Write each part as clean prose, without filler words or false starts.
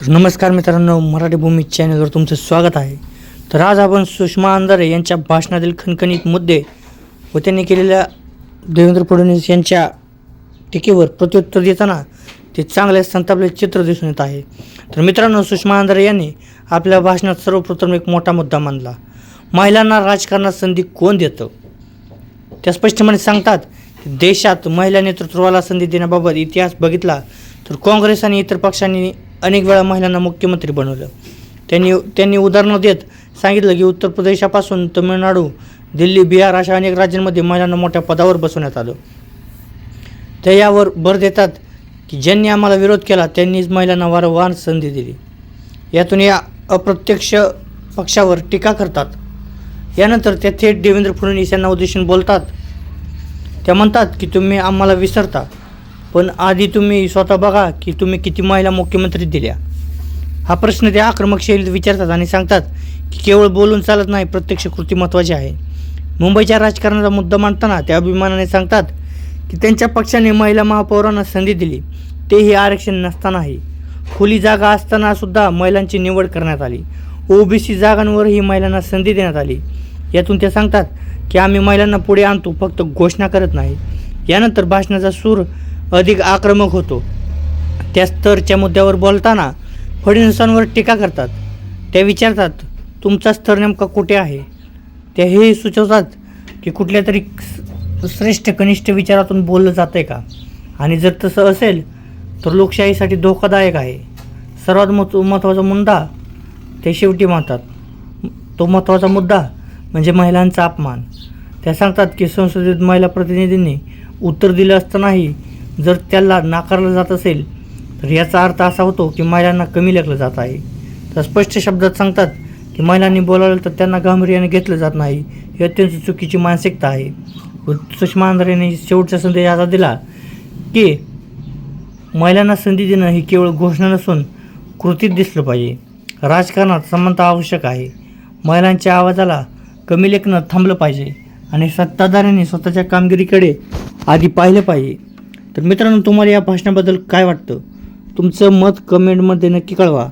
नमस्कार मित्रांनो, मराठी भूमी चॅनलवर तुमचं स्वागत आहे. तर आज आपण सुषमा अंधारे यांच्या भाषणातील खणखणीत मुद्दे व त्यांनी केलेल्या देवेंद्र फडणवीस यांच्या टीकेवर प्रत्युत्तर देताना ते चांगले संतापले चित्र दिसून येत आहे. तर मित्रांनो, सुषमा अंधारे यांनी आपल्या भाषणात सर्वप्रथम एक मोठा मुद्दा मांडला. महिलांना राजकारणात संधी कोण देतं? त्या स्पष्टपणे सांगतात की देशात महिला नेतृत्वाला संधी देण्याबाबत इतिहास बघितला तर काँग्रेस आणि इतर पक्षांनी अनेक वेळा महिलांना मुख्यमंत्री बनवलं. त्यांनी उदाहरणं देत सांगितलं की उत्तर प्रदेशापासून तमिळनाडू, दिल्ली, बिहार अशा अनेक राज्यांमध्ये महिलांना मोठ्या पदावर बसवण्यात आलं. ते यावर भर देतात की ज्यांनी आम्हाला विरोध केला त्यांनीच महिलांना वारंवार संधी दिली. यातून या अप्रत्यक्ष पक्षावर टीका करतात. यानंतर त्या थेट देवेंद्र फडणवीस यांना उद्देशून बोलतात. त्या म्हणतात की तुम्ही आम्हाला विसरता, पण आधी तुम्ही स्वतः बघा की तुम्ही किती महिला मुख्यमंत्री दिल्या. हा प्रश्न ते आक्रमक शैलीत विचारतात आणि सांगतात की केवळ बोलून चालत नाही, प्रत्यक्ष कृती महत्त्वाची आहे. मुंबईच्या राजकारणाचा मुद्दा मांडताना त्या अभिमानाने सांगतात की त्यांच्या पक्षाने महिला महापौरांना संधी दिली, तेही आरक्षण नसतानाही. खुली जागा असतानासुद्धा महिलांची निवड करण्यात आली. ओबीसी जागांवरही महिलांना संधी देण्यात आली. यातून ते सांगतात की आम्ही महिलांना पुढे आणतो, फक्त घोषणा करत नाही. यानंतर भाषणाचा सूर अधिक आक्रमक होतो. त्या स्तरच्या मुद्द्यावर बोलताना फडणवीसांवर टीका करतात. त्या विचारतात तुमचा स्तर नेमका कुठे आहे. त्या हे सुचवतात की कुठल्या तरी श्रेष्ठ कनिष्ठ विचारातून बोललं जातं आहे का, आणि जर तसं असेल तर लोकशाहीसाठी धोकादायक आहे. सर्वात महत्त्वाचा मुद्दा ते शेवटी मानतात. तो महत्त्वाचा मुद्दा म्हणजे महिलांचा अपमान. त्या सांगतात की संसदेत महिला प्रतिनिधींनी उत्तर दिलं असतानाही जर त्याला नाकारलं जात असेल तर याचा अर्थ असा होतो की महिलांना कमी लेखलं जात आहे. तर स्पष्ट शब्दात सांगतात की महिलांनी बोलावलं तर त्यांना गांभीर्याने घेतलं जात नाही. ही अत्यंत चुकीची मानसिकता आहे. सुषमा अंधारेंनी शेवटचा संदेश असा दिला की महिलांना संधी देणं ही केवळ घोषणा नसून कृतीत दिसलं पाहिजे. राजकारणात समानता आवश्यक आहे. महिलांच्या आवाजाला कमी लेखणं थांबलं पाहिजे आणि सत्ताधाऱ्यांनी स्वतःच्या कामगिरीकडे आधी पाहिलं पाहिजे. तर मित्रांनो, तुम्हाला या भाषणाबद्दल काय वाटतं? तुमचं मत कमेंटमध्ये नक्की कळवा.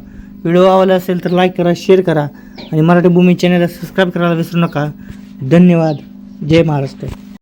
व्हिडिओ आवडला असेल तर लाईक करा, शेअर करा आणि मराठी भूमी चॅनलला सबस्क्राईब करायला विसरू नका. धन्यवाद. जय महाराष्ट्र.